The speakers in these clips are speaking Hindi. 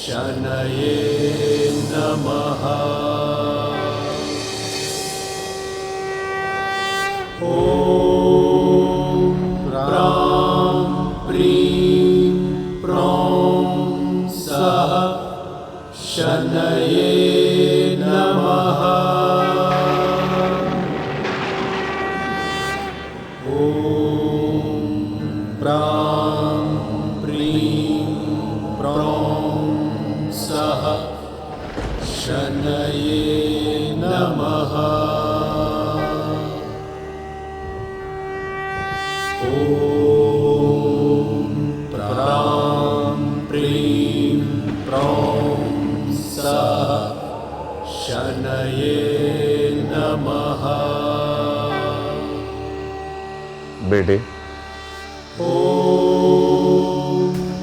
शनये नमः। ॐ प्रां प्रीं प्रौं सः शनये नमः। ॐ प्रां प्रीं प्रौं सः शनये नमः। ॐ प्रां प्रीं प्रौं सः शनये नमः। बेटे, ॐ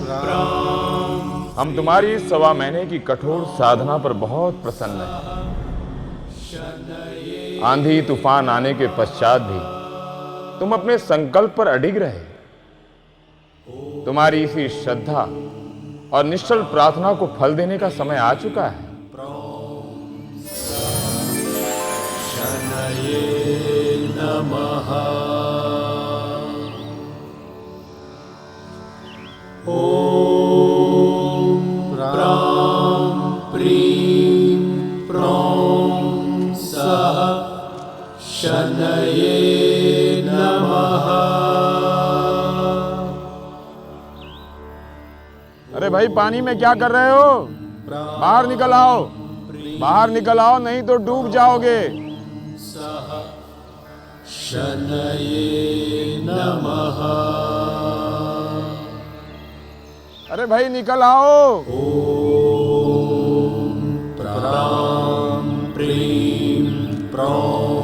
प्रां हम तुम्हारी 1.25 महीने की कठोर साधना पर बहुत प्रसन्न हैं। आंधी तूफान आने के पश्चात भी तुम अपने संकल्प पर अडिग रहे। तुम्हारी इसी श्रद्धा और निश्चल प्रार्थना को फल देने का समय आ चुका है। शनये नमः। ॐ प्रां प्रीं प्रौं सः शनये नमः। अरे भाई, पानी में क्या कर रहे हो? बाहर निकल आओ, बाहर निकल आओ, नहीं तो डूब जाओगे। शनये नमः। अरे भाई, निकल आओ। ॐ प्रां प्रीं प्रौं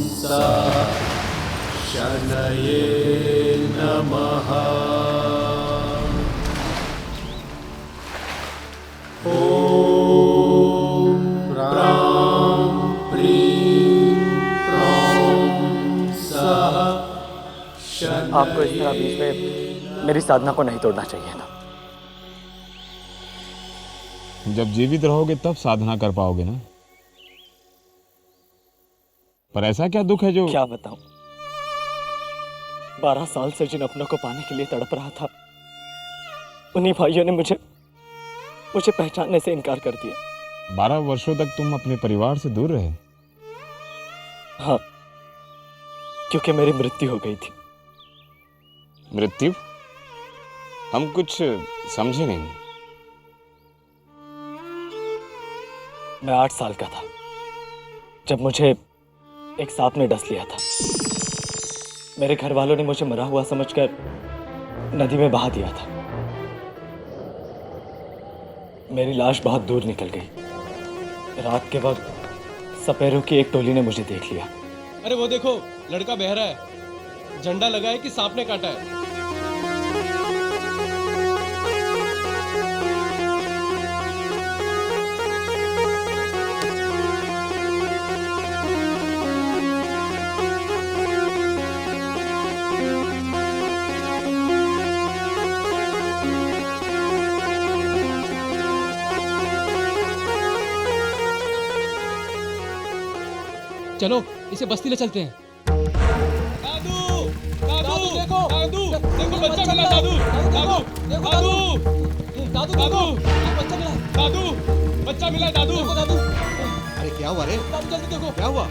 सः शनये नमः। ॐ प्रां प्रीं प्रौं सः शनये। आपको इस तरह बीच में मेरी साधना को नहीं तोड़ना चाहिए था। जब जीवित रहोगे तब साधना कर पाओगे ना। पर ऐसा क्या दुख है जो... क्या बताऊं, 12 साल से जिन अपनों को पाने के लिए तड़प रहा था, उन्हीं भाइयों ने मुझे पहचानने से इनकार कर दिया। 12 वर्षों तक तुम अपने परिवार से दूर रहे। हाँ, क्योंकि मेरी मृत्यु हो गई थी। मृत्यु? हम कुछ समझे नहीं। मैं 8 साल का था जब मुझे एक सांप ने डस लिया था। मेरे घर वालों ने मुझे मरा हुआ समझकर नदी में बहा दिया था। मेरी लाश बहुत दूर निकल गई। रात के वक्त सपेरों की एक टोली ने मुझे देख लिया। अरे वो देखो, लड़का बह रहा है। झंडा लगा है कि सांप ने काटा है। चलो इसे बस्ती ले चलते हैं। दादू, दादू, देखो, दादू, देखो बच्चा मिला। दादू, दादू, दादू, दादू, दादू, बच्चा मिला। दादू, बच्चा मिला। दादू, दादू। अरे क्या हुआ रे? दादू जल्दी देखो, क्या हुआ?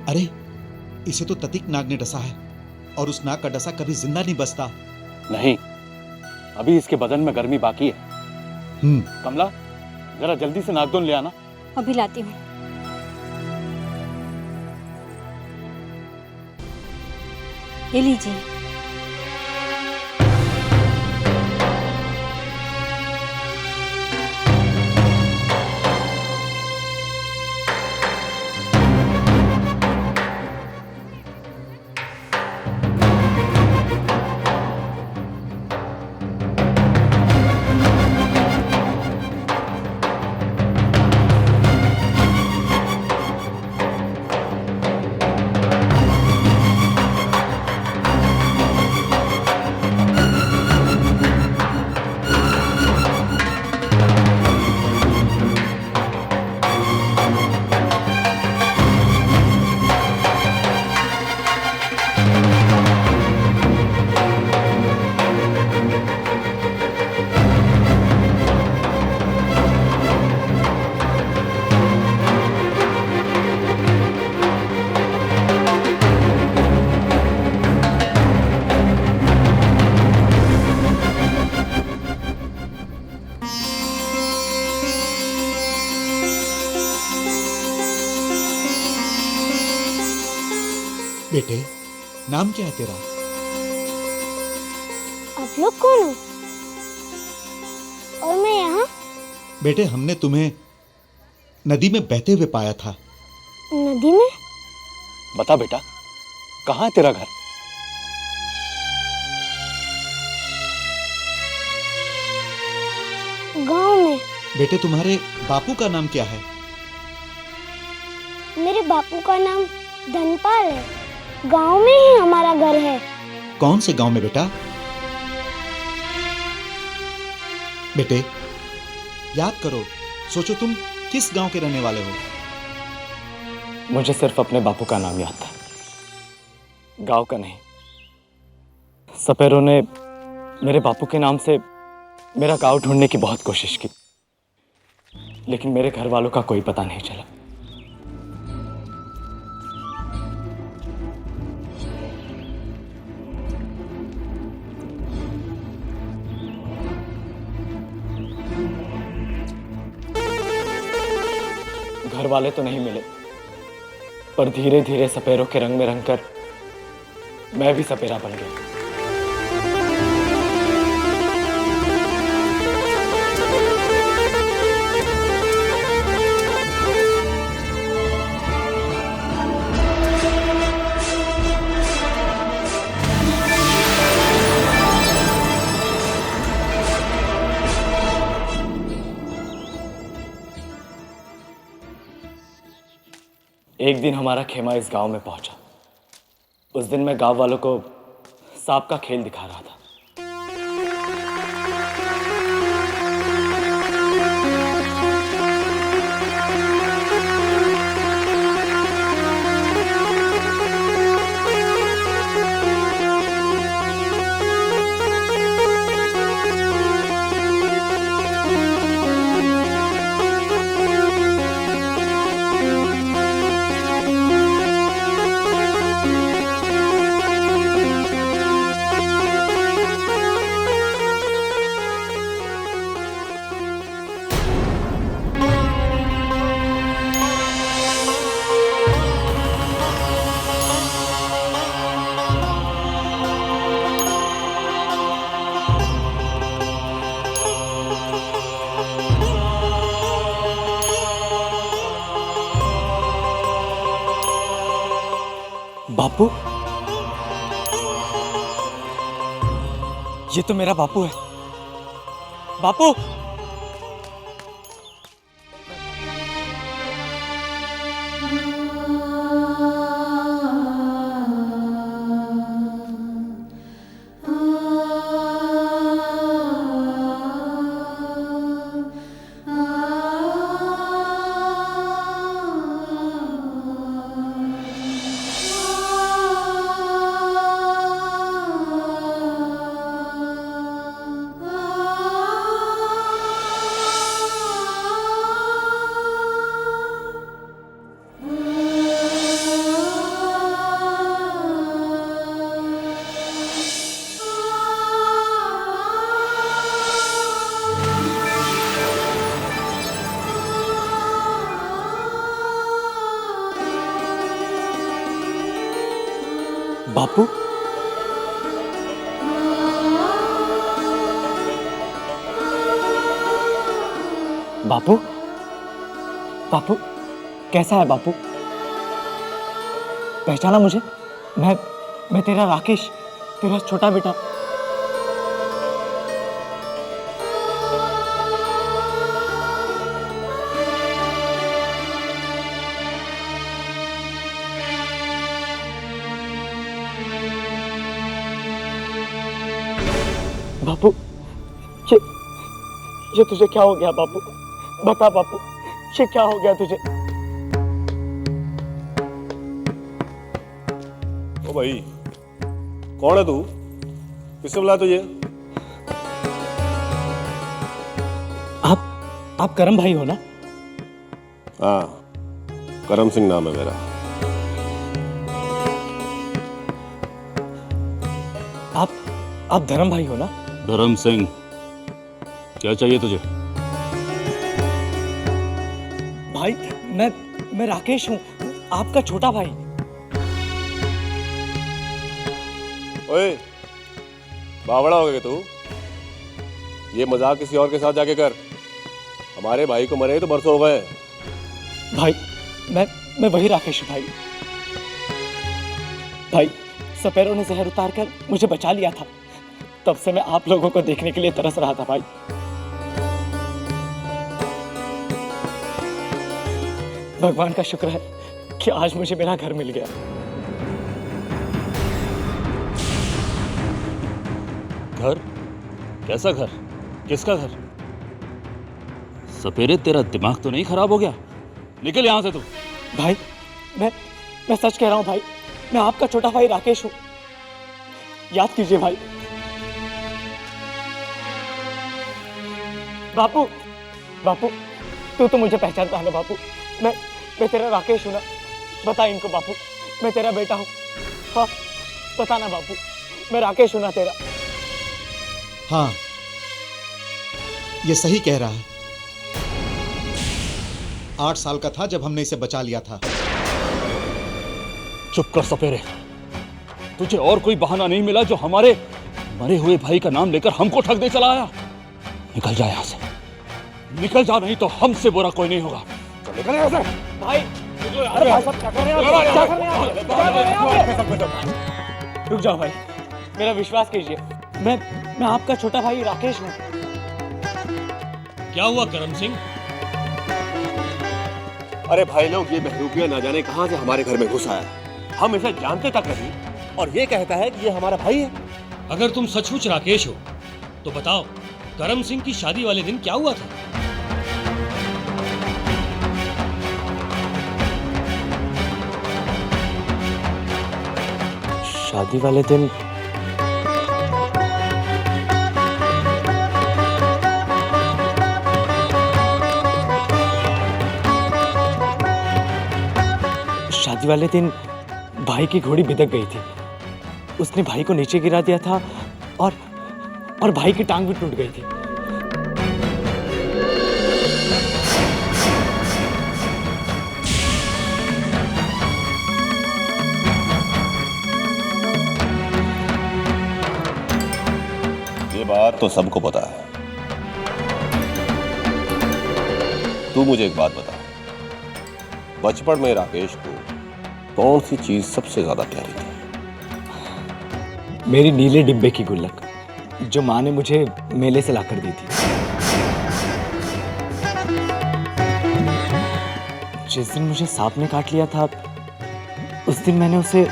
अरे इसे तो ततिक नाग ने डसा है और उस नाग का डसा कभी जिंदा नहीं बचता। नहीं, अभी इसके बदन में गर्मी बाकी है। कमला, जरा जल्दी से नागदोन ले आना। अभी लाती हूँ। ये लीजिए। बेटे, नाम क्या है तेरा? आप लोग कौन हो? और मैं यहाँ? बेटे, हमने तुम्हें नदी में बहते हुए पाया था। नदी में? बता बेटा, कहाँ है तेरा घर? गांव में। बेटे, तुम्हारे बापू का नाम क्या है? मेरे बापू का नाम धनपाल है। गांव में ही हमारा घर है। कौन से गांव में बेटा? बेटे, याद करो, सोचो तुम किस गांव के रहने वाले हो? मुझे सिर्फ अपने बापू का नाम याद था, गांव का नहीं। सपेरों ने मेरे बापू के नाम से मेरा गांव ढूंढने की बहुत कोशिश की, लेकिन मेरे घर वालों का कोई पता नहीं चला। घर वाले तो नहीं मिले, पर धीरे धीरे सपेरों के रंग में रंगकर मैं भी सपेरा बन गया। एक दिन हमारा खेमा इस गांव में पहुंचा। उस दिन मैं गांव वालों को सांप का खेल दिखा रहा था। बापू, ये तो मेरा बापू है। बापू, बापू, बापू, बापू कैसा है बापू? पहचाना मुझे? मैं तेरा राकेश, तेरा छोटा बेटा। बापू, ये तुझे क्या हो गया बापू? बता बापू, ये क्या हो गया तुझे? ओ भाई, कौन है तू? किसने बुलाया तुझे? आप करम भाई हो ना? हाँ, करम सिंह नाम है मेरा। आप धर्म भाई हो ना? धर्म सिंह, क्या चाहिए तुझे? भाई मैं राकेश हूँ, आपका छोटा भाई। ओए, बावड़ा हो गया तू? ये मजाक किसी और के साथ जाके कर। हमारे भाई को मरे तो बरसों हो गए। भाई मैं वही राकेश हूँ भाई। भाई सपेरों ने जहर उतार कर मुझे बचा लिया था, तब से मैं आप लोगों को देखने के लिए तरस रहा था भाई। भगवान का शुक्र है कि आज मुझे मेरा घर मिल गया। घर? कैसा घर? किसका घर? सपेरे, तेरा दिमाग तो नहीं खराब हो गया? निकल यहां से तू। भाई मैं सच कह रहा हूं भाई, मैं आपका छोटा भाई राकेश हूं, याद कीजिए भाई। बापू, बापू तू तो मुझे पहचानता है ना बापू? मैं तेरा राकेश हूं ना? बता इनको बापू, मैं तेरा बेटा हूं। हाँ बता ना बापू, मैं राकेश हूं ना तेरा? हाँ, ये सही कह रहा है। 8 साल का था जब हमने इसे बचा लिया था। चुप कर सपेरे, तुझे और कोई बहाना नहीं मिला जो हमारे मरे हुए भाई का नाम लेकर हमको ठग दे चला आया? निकल जा यहां से, निकल जा, नहीं तो हमसे बुरा कोई नहीं होगा। चल निकल यहां से। भाई अरे भाई साहब क्या कर रहे हैं आप? क्या कर रहे हैं आप? रुक जाओ भाई, मेरा विश्वास कीजिए, मैं आपका छोटा भाई राकेश हूँ। क्या हुआ करम सिंह? अरे भाई लोग, ये बहरूपिया ना जाने कहां से हमारे घर में घुस आया। हम इसे जानते तक नहीं, और ये कहता है कि ये हमारा भाई है। अगर तुम सचमुच राकेश हो तो बताओ, करम सिंह की शादी वाले दिन क्या हुआ था? शादी वाले दिन भाई की घोड़ी बिदक गई थी। उसने भाई को नीचे गिरा दिया था और भाई की टांग भी टूट गई थी। ये बात तो सबको पता है। तू मुझे एक बात बता, बचपन में राकेश को कौन सी चीज सबसे ज्यादा प्यारी थी? मेरी नीले डिब्बे की गुल्लक, जो माँ ने मुझे मेले से लाकर दी थी। जिस दिन मुझे सांप ने काट लिया था, उस दिन मैंने उसे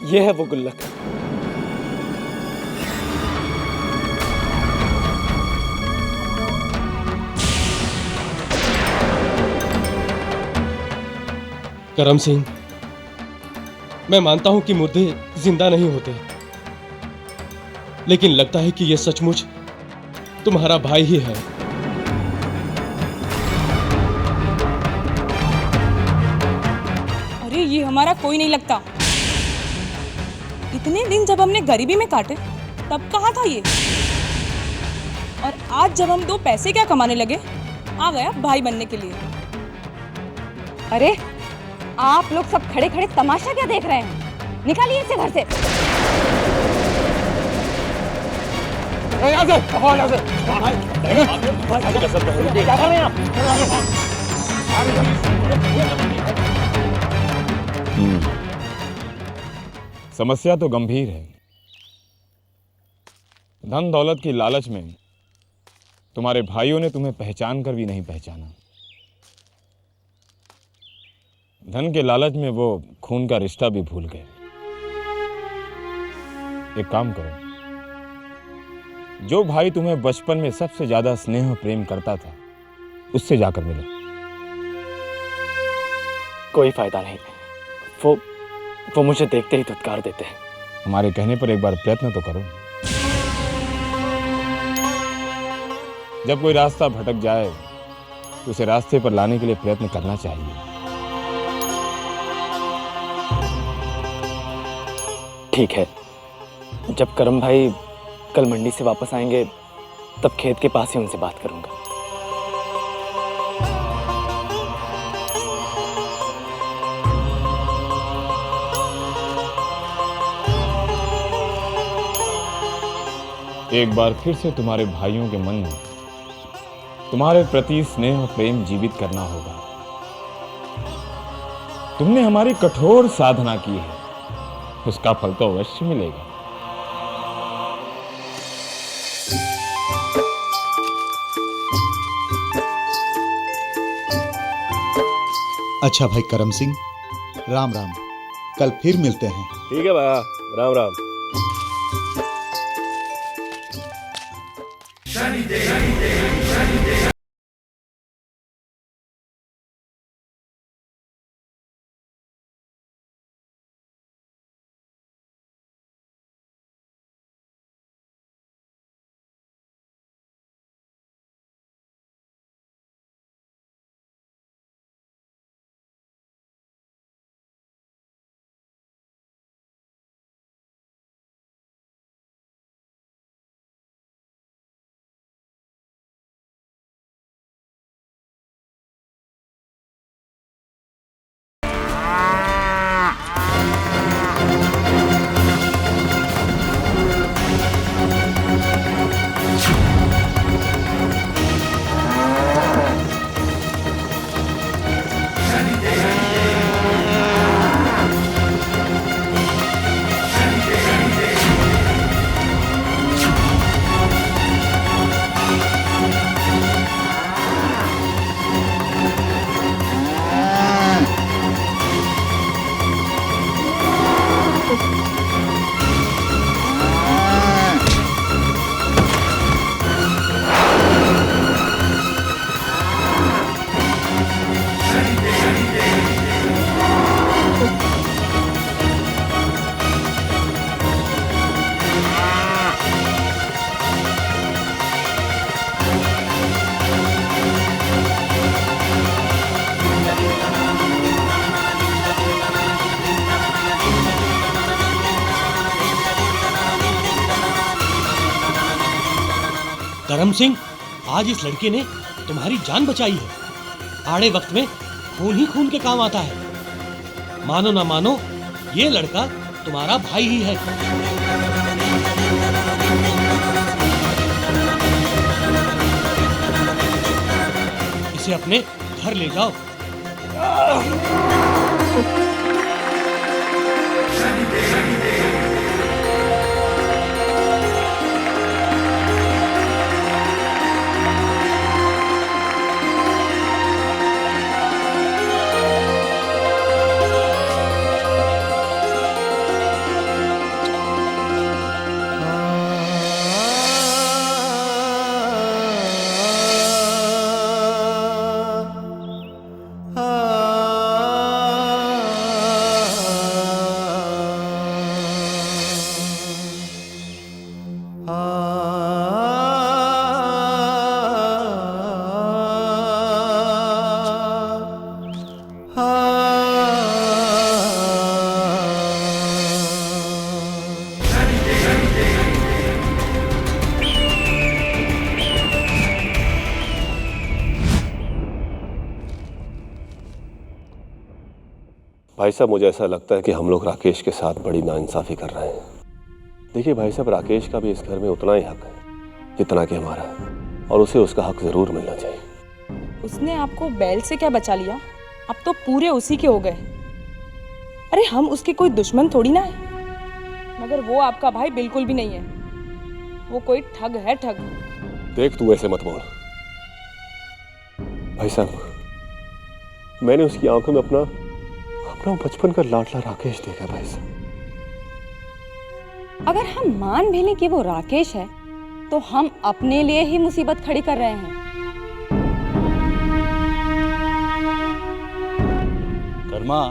ये है वो गुल्लक। करम सिंह, मैं मानता हूं कि मुर्दे जिंदा नहीं होते, लेकिन लगता है कि यह सचमुच तुम्हारा भाई ही है। अरे ये हमारा कोई नहीं लगता। इतने दिन जब हमने गरीबी में काटे तब कहाँ था ये, और आज जब हम दो पैसे क्या कमाने लगे आ गया भाई बनने के लिए। अरे आप लोग सब खड़े खड़े तमाशा क्या देख रहे हैं? निकालिए इसे घर से। समस्या तो गंभीर है। धन दौलत की लालच में तुम्हारे भाइयों ने तुम्हें पहचान कर भी नहीं पहचाना। धन के लालच में वो खून का रिश्ता भी भूल गए। एक काम करो, जो भाई तुम्हें बचपन में सबसे ज्यादा स्नेह और प्रेम करता था उससे जाकर मिलो। कोई फायदा नहीं, वो मुझे देखते ही धुतकार देते हैं। हमारे कहने पर एक बार प्रयत्न तो करो। जब कोई रास्ता भटक जाए तो उसे रास्ते पर लाने के लिए प्रयत्न करना चाहिए। ठीक है, जब करम भाई कल मंडी से वापस आएंगे तब खेत के पास ही उनसे बात करूंगा। एक बार फिर से तुम्हारे भाइयों के मन में तुम्हारे प्रति स्नेह और प्रेम जीवित करना होगा। तुमने हमारी कठोर साधना की है, उसका फल तो अवश्य मिलेगा। अच्छा भाई करम सिंह, राम राम। कल फिर मिलते हैं। ठीक है भैया, राम राम। करम सिंह, आज इस लड़के ने तुम्हारी जान बचाई है। आड़े वक्त में खून ही खून के काम आता है। मानो ना मानो, ये लड़का तुम्हारा भाई ही है। इसे अपने घर ले जाओ। ah भाई साहब, मुझे ऐसा लगता है कि हम लोग राकेश के साथ बड़ी नाइंसाफी कर रहे हैं। देखिए भाई साहब, राकेश का भी इस घर में उतना ही हक है जितना कि हमारा है, और उसे उसका हक जरूर मिलना चाहिए। उसने आपको बैल से क्या बचा लिया? अब तो पूरे उसी के हो गए। अरे हम उसके कोई दुश्मन थोड़ी ना है, मगर वो आपका भाई बिल्कुल भी नहीं है। वो कोई ठग है, ठग। देख, तू ऐसे मत बोल भाई साहब। मैंने उसकी आंखों में अपना बचपन का लाडला राकेश देखा भाई साहब। अगर हम मान भी लें कि वो राकेश है, तो हम अपने लिए ही मुसीबत खड़ी कर रहे हैं। कर्मा,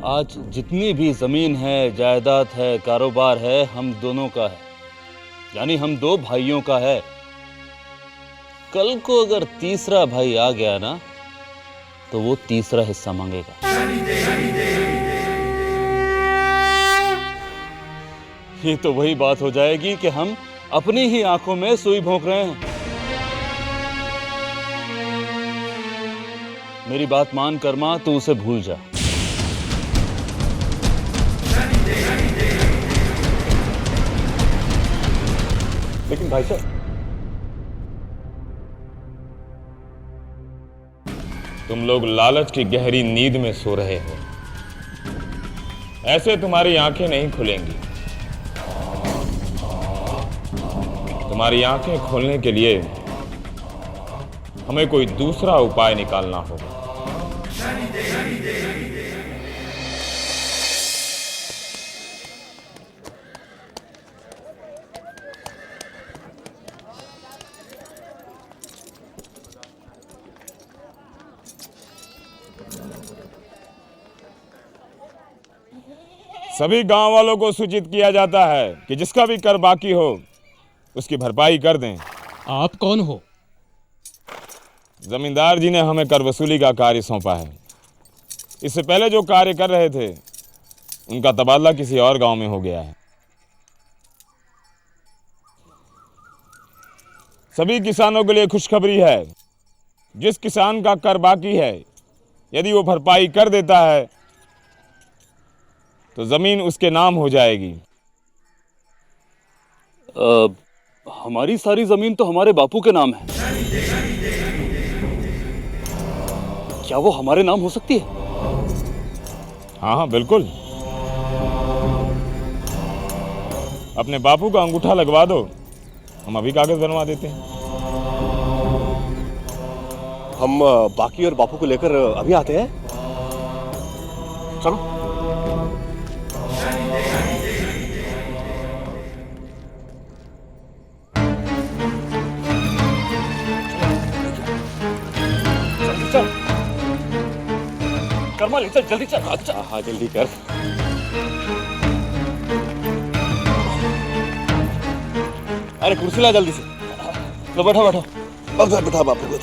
आज जितनी भी जमीन है, जायदाद है, कारोबार है, हम दोनों का है, यानी हम दो भाइयों का है। कल को अगर तीसरा भाई आ गया ना, तो वो तीसरा हिस्सा मांगेगा। ये तो वही बात हो जाएगी कि हम अपनी ही आंखों में सुई भोंक रहे हैं। मेरी बात मान कर्मा, तू उसे भूल जा। लेकिन भाई साहब, तुम लोग लालच की गहरी नींद में सो रहे हो। ऐसे तुम्हारी आंखें नहीं खुलेंगी। तुम्हारी आंखें खोलने के लिए हमें कोई दूसरा उपाय निकालना होगा। सभी गांव वालों को सूचित किया जाता है कि जिसका भी कर बाकी हो उसकी भरपाई कर दें। आप कौन हो? जमींदार जी ने हमें कर वसूली का कार्य सौंपा है। इससे पहले जो कार्य कर रहे थे उनका तबादला किसी और गांव में हो गया है। सभी किसानों के लिए खुशखबरी है, जिस किसान का कर बाकी है यदि वो भरपाई कर देता है तो जमीन उसके नाम हो जाएगी। हमारी सारी जमीन तो हमारे बापू के नाम है। क्या वो हमारे नाम हो सकती है? हाँ हाँ बिल्कुल। अपने बापू का अंगूठा लगवा दो, हम अभी कागज बनवा देते हैं। हम बाकी और बापू को लेकर अभी आते हैं। चलो। कर्मा ले चल, जल्दी चल। अच्छा हाँ जल्दी कर। अरे कुर्सी ला जल्दी से। लो बैठो बैठो। बैठा बापू को।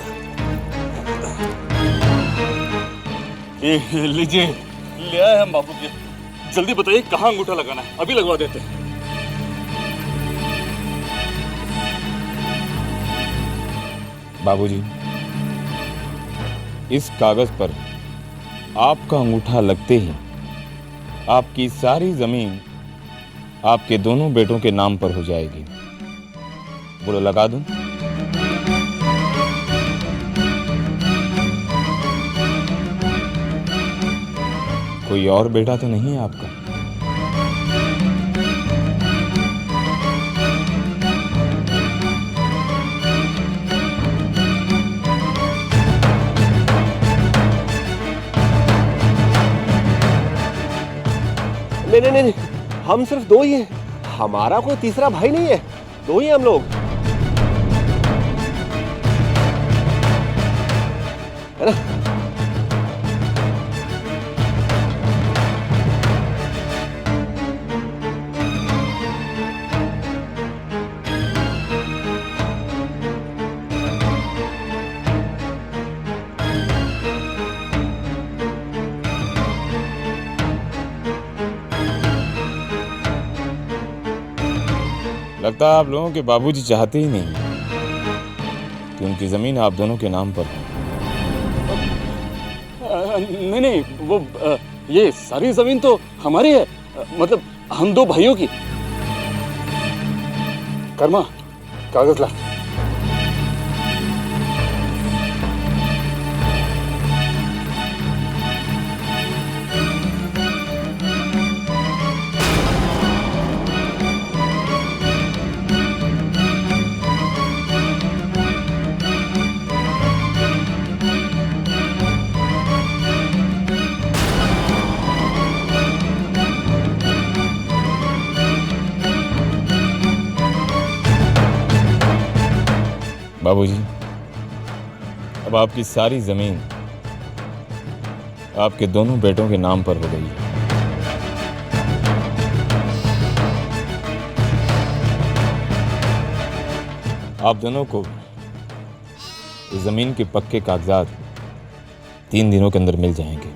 ये लीजिए, ले आए हम बापू जी। जल्दी बताइए कहाँ अंगूठा लगाना है, अभी लगवा देते हैं। बाबूजी, इस कागज पर आपका अंगूठा लगते ही आपकी सारी जमीन आपके दोनों बेटों के नाम पर हो जाएगी। बोलो लगा दूं? कोई और बेटा तो नहीं है आपका? नहीं, हम सिर्फ दो ही हैं। हमारा कोई तीसरा भाई नहीं है, दो ही हम लोग, है ना? लगता है आप लोगों के बाबूजी चाहते ही नहीं कि उनकी जमीन आप दोनों के नाम पर हो। नहीं नहीं, वो ये सारी जमीन तो हमारी है, मतलब हम दो भाइयों की। कर्मा, कागज ला। बाबूजी, अब आपकी सारी जमीन आपके दोनों बेटों के नाम पर हो गई है। आप दोनों को इस जमीन के पक्के कागजात 3 दिनों के अंदर मिल जाएंगे।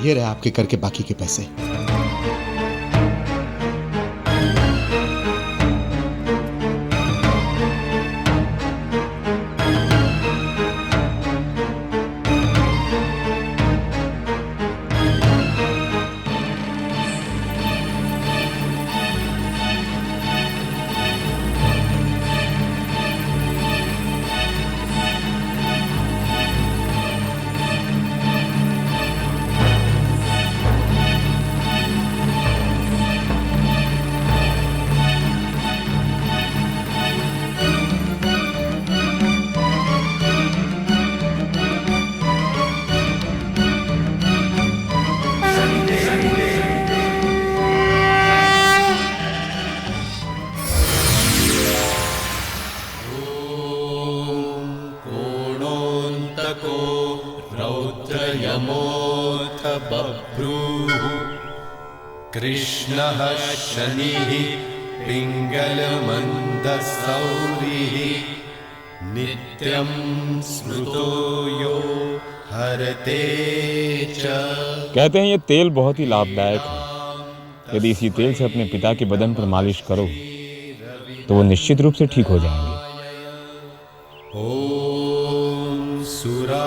ये रहे आपके कर के बाकी के पैसे। रौद्रयमोऽथ बभ्रूः कृष्णः शनिः पिङ्गलमन्दसौरिः नित्यं स्मृतो यो हरते च। कहते हैं ये तेल बहुत ही लाभदायक है। यदि इसी तेल से अपने पिता के बदन पर मालिश करो तो वो निश्चित रूप से ठीक हो जाएंगे। ओम सुरासुराः।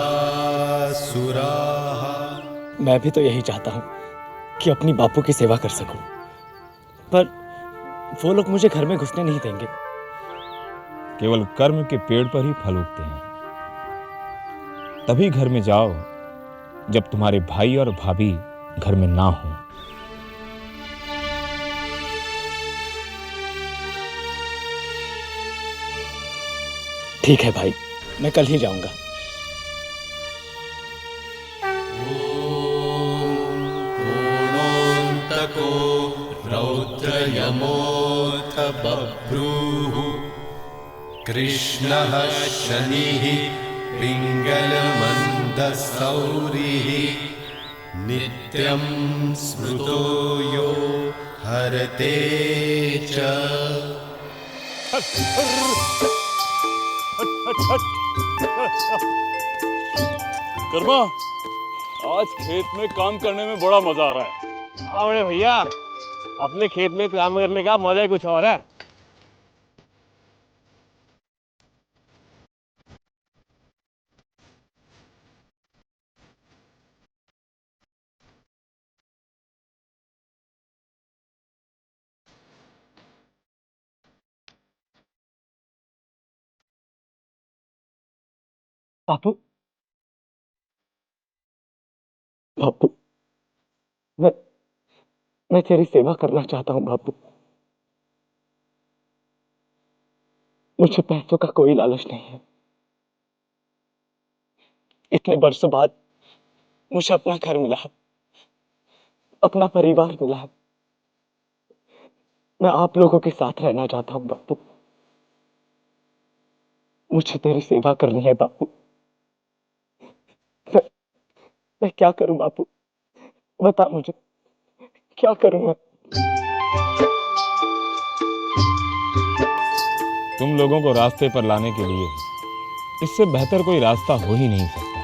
मैं भी तो यही चाहता हूँ कि अपनी बापू की सेवा कर सकूं, पर वो लोग मुझे घर में घुसने नहीं देंगे। केवल कर्म के पेड़ पर ही फल उगते हैं। तभी घर में जाओ जब तुम्हारे भाई और भाभी घर में ना हो। ठीक है भाई, मैं कल ही जाऊंगा। पूर्णोऽन्तको रौद्रयमोऽथ बभ्रूः कृष्णः शनिः पिङ्गलमन्दसौरिः नित्यं स्मृतो यो हरते च। कर्मा, आज खेत में काम करने में बड़ा मजा आ रहा है। अरे भैया, अपने खेत में काम करने का मजा ही कुछ और है। बापू, बापू, मैं तेरी सेवा करना चाहता हूँ बापू। मुझे पैसों का कोई लालच नहीं है। इतने वर्षों बाद मुझे अपना घर मिला है, अपना परिवार मिला है। मैं आप लोगों के साथ रहना चाहता हूँ बापू। मुझे तेरी सेवा करनी है बापू। मैं क्या करूं बापू, बता मुझे, क्या करूं मैं? तुम लोगों को रास्ते पर लाने के लिए इससे बेहतर कोई रास्ता हो ही नहीं सकता।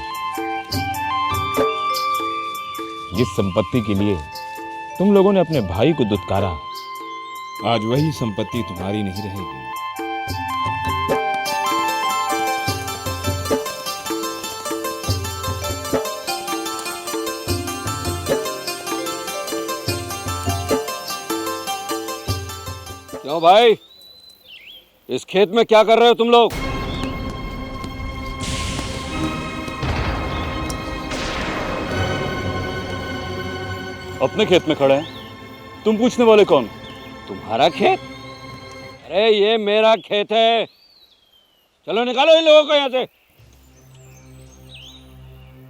जिस संपत्ति के लिए तुम लोगों ने अपने भाई को दुत्कारा, आज वही संपत्ति तुम्हारी नहीं रहेगी। क्यों भाई, इस खेत में क्या कर रहे हो तुम लोग? अपने खेत में खड़े हैं, तुम पूछने वाले कौन? तुम्हारा खेत? अरे ये मेरा खेत है। चलो निकालो इन लोगों को यहाँ से।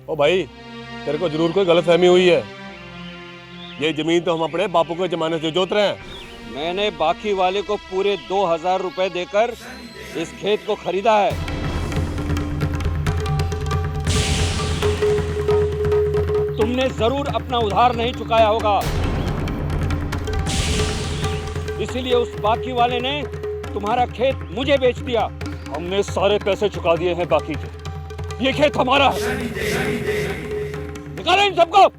ओ भाई, तेरे को जरूर कोई गलतफहमी हुई है। ये जमीन तो हम अपने बापू के जमाने से जोत रहे हैं। मैंने बाकी वाले को पूरे 2000 रुपए देकर इस खेत को खरीदा है। तुमने जरूर अपना उधार नहीं चुकाया होगा, इसीलिए उस बाकी वाले ने तुम्हारा खेत मुझे बेच दिया। हमने सारे पैसे चुका दिए हैं बाकी के। ये खेत हमारा है। निकालो इन सबको।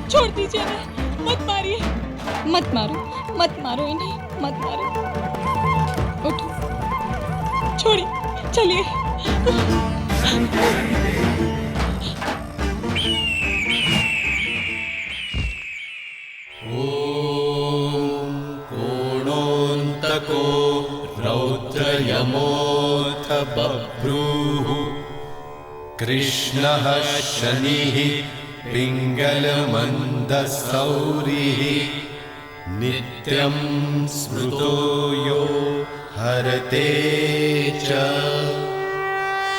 छोड़ दीजिए ना, मत मारिए, मत मारो, मत मारो इन्हें, मत मारो। उठो, छोड़िए, चलिए। कोणोऽन्तको रौद्रयमोऽथ बभ्रूः कृष्णः शनिः पिङ्गलमन्दसौरिः नित्यं स्मृतो यो हरते च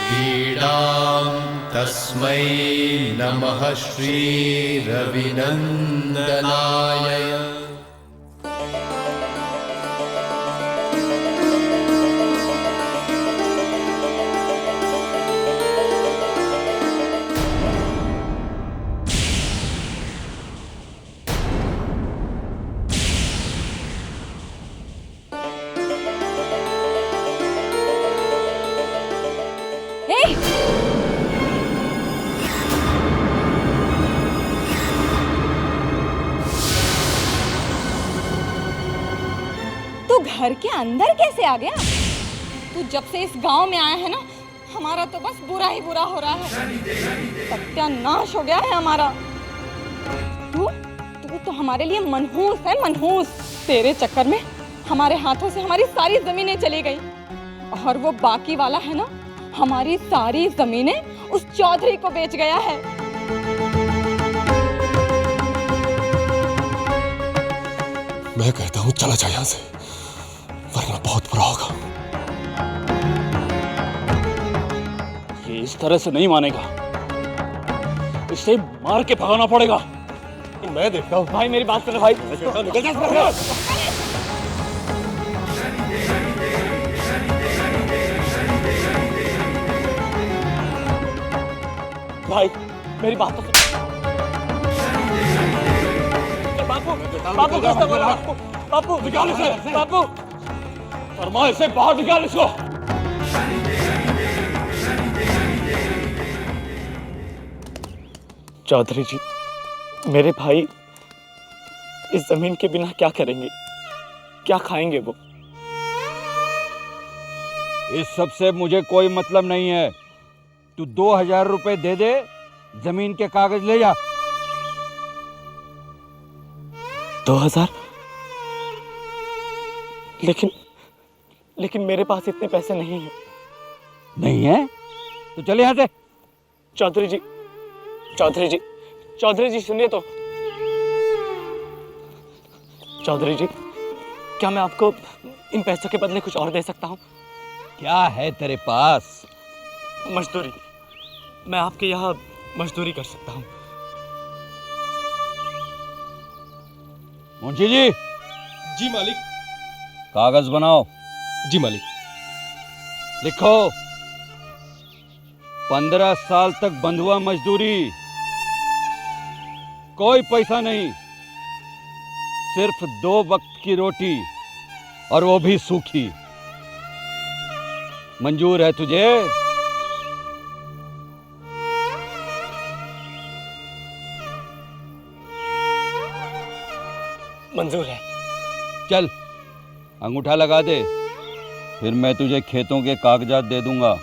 पीडां तस्मै नमः श्रीरविनन्दनाय। तू घर के अंदर कैसे आ गया? तू जब से इस गांव में आया है ना, हमारा तो बस बुरा ही बुरा हो रहा है। सत्यानाश हो गया है हमारा। तू तो हमारे लिए मनहूस है, मनहूस। तेरे चक्कर में हमारे हाथों से हमारी सारी जमीनें चली गई, और वो बाकी वाला है ना, हमारी सारी जमीनें उस चौधरी को बेच गया है। मैं कहता हूँ चला जाए यहाँ से, वरना बहुत बुरा होगा। ये इस तरह से नहीं मानेगा, इसे मार के भगाना पड़ेगा। मैं देखता हूँ। भाई मेरी बात करो भाई। निकल जा। भाई मेरी बात तो सुन। बापू, बापू कैसे बोला? बापू निकाल इसे, बापू फरमा इसे बाहर निकाल इसको। चौधरी जी, मेरे भाई इस जमीन के बिना क्या करेंगे, क्या खाएंगे वो? इस सब से मुझे कोई मतलब नहीं है। तू 2000 रुपए दे दे, जमीन के कागज ले जा। 2000? लेकिन मेरे पास इतने पैसे नहीं हैं। नहीं है तो चले यहाँ से। चौधरी जी, चौधरी जी, चौधरी जी सुनिए तो। चौधरी जी, क्या मैं आपको इन पैसों के बदले कुछ और दे सकता हूँ। क्या है तेरे पास? मजदूरी। मैं आपके यहाँ मजदूरी कर सकता हूँ। मुंशी जी। जी मालिक। कागज बनाओ। जी मालिक। लिखो 15 साल तक बंधुआ मजदूरी, कोई पैसा नहीं, सिर्फ 2 वक्त की रोटी और वो भी सूखी। मंजूर है तुझे? मंजूर है। चल अंगूठा लगा दे, फिर मैं तुझे खेतों के कागजात दे दूंगा।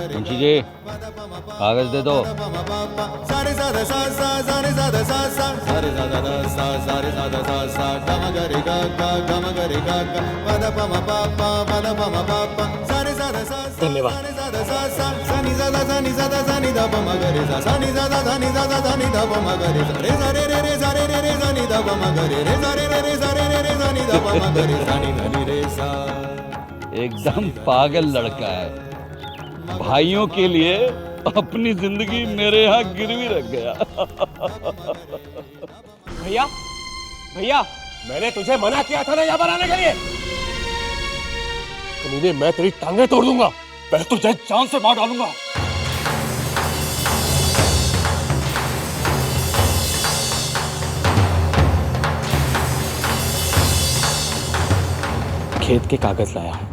मुंशी जी कागज दे दो। धन्यवाद। एकदम पागल लड़का है, भाइयों के लिए अपनी जिंदगी मेरे यहाँ गिरवी रख गया। भैया भैया, मैंने तुझे मना किया था ना यहाँ पर आने के लिए। कमीने, मैं तेरी टांगे तोड़ दूंगा, मैं तुझे जान से मार डालूंगा। खेत के कागज लाया हूं।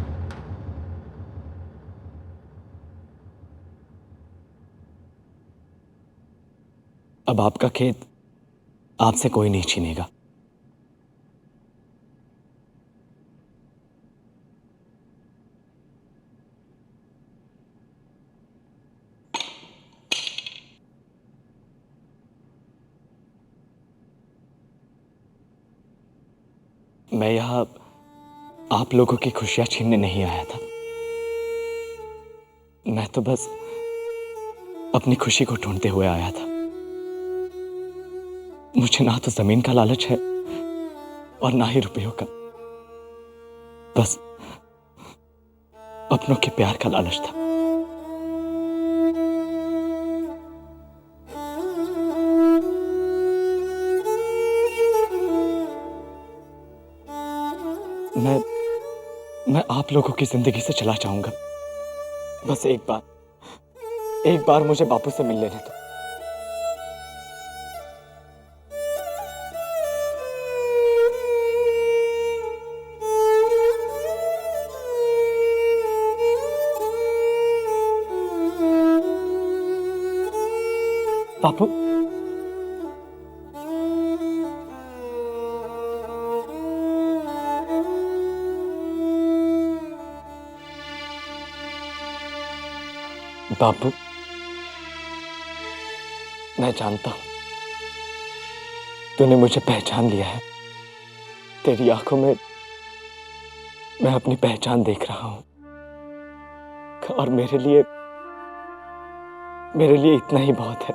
अब आपका खेत आपसे कोई नहीं छीनेगा। मैं यहां आप लोगों की खुशियां छीनने नहीं आया था। मैं तो बस अपनी खुशी को ढूंढते हुए आया था। मुझे ना तो जमीन का लालच है और ना ही रुपयों का, बस अपनों के प्यार का लालच था। मैं आप लोगों की जिंदगी से चला जाऊंगा। बस एक बार मुझे बापू से मिल लेने दो। बापू, बापू, मैं जानता हूं तूने मुझे पहचान लिया है। तेरी आंखों में मैं अपनी पहचान देख रहा हूं और मेरे लिए इतना ही बहुत है।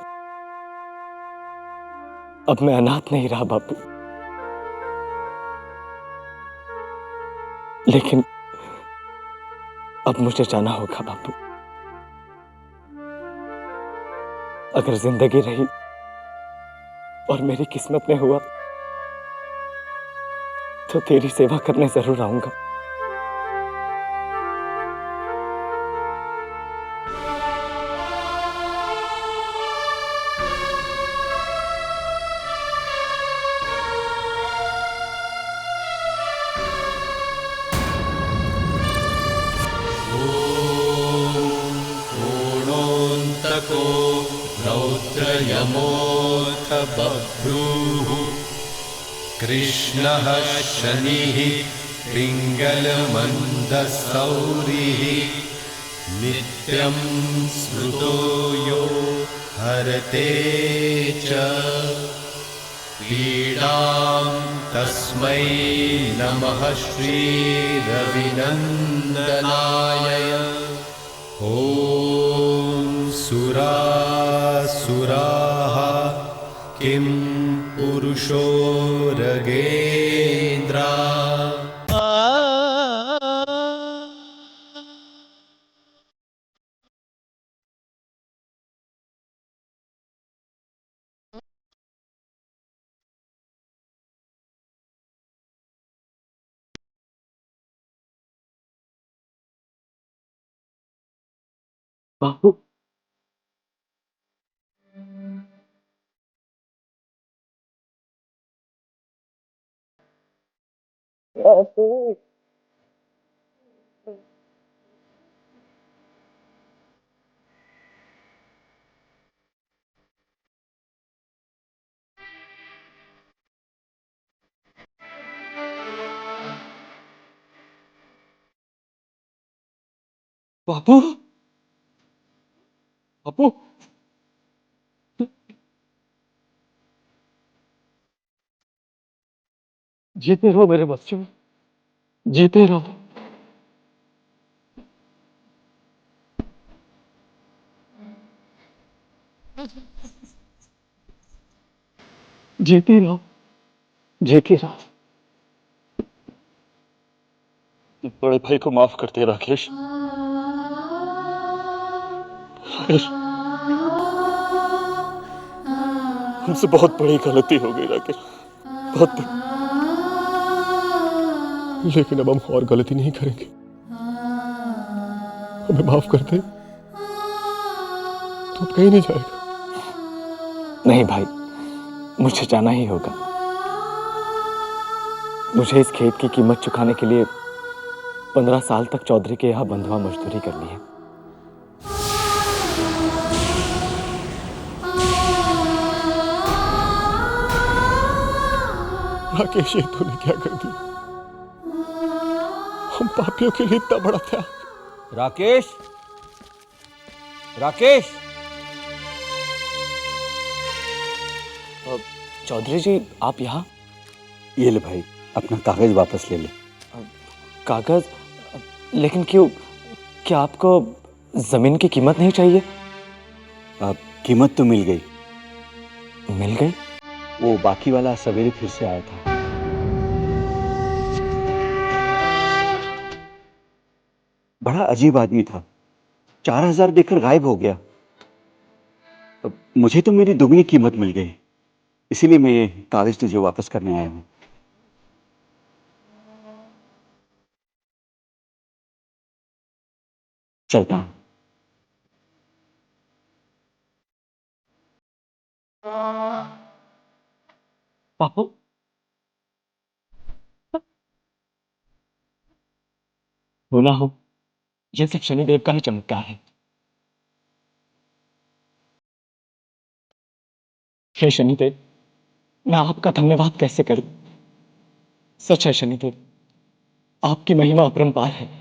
अब मैं अनाथ नहीं रहा बापू, लेकिन अब मुझे जाना होगा बापू। अगर जिंदगी रही और मेरी किस्मत में हुआ तो तेरी सेवा करने जरूर आऊंगा। रौद्रयमोऽथ बभ्रूः कृष्णः शनिः पिङ्गलमन्दसौरिः नित्यं स्मृतो यो हरते च पीडां तस्मै नमः श्रीरविनन्दनाय ॐ सुरासुराः किं पुरुषो रगेन्द्रा बाबू बाबू बाबू जीते रहो मेरे बच्चों, जीते रहो। जीते रहो, जीते रहो। बड़े भाई को माफ कर दे राकेश। राकेश, हमसे बहुत बड़ी गलती हो गई राकेश, बहुत बड़ी। लेकिन अब हम और गलती नहीं करेंगे। हमें माफ कर दे तो अब कहीं नहीं जाएगा। नहीं भाई, मुझे जाना ही होगा। मुझे इस खेत की कीमत चुकाने के लिए 15 साल तक चौधरी के यहाँ बंधुआ मजदूरी करनी है। राकेश, ये तूने क्या कर दिया? हम पापियों के लिए इतना बड़ा त्याग। राकेश, राकेश। चौधरी जी, आप यहाँ? ये ले भाई, अपना कागज वापस ले ले। कागज? लेकिन क्यों? क्या आपको जमीन की कीमत नहीं चाहिए? अब कीमत तो मिल गई। मिल गई? वो बाकी वाला सवेरे फिर से आया था। बड़ा अजीब आदमी था। 4000 देकर गायब हो गया। अब मुझे तो मेरी दुगनी कीमत मिल गई, इसीलिए मैं ये कागज तुझे वापस करने आया हूं। चलता हूं। बापू, बोला हो, ये सब शनिदेव का ही चमत्कार है। हे शनिदेव, मैं आपका धन्यवाद कैसे करूं? सच है शनिदेव, आपकी महिमा अपरंपार है।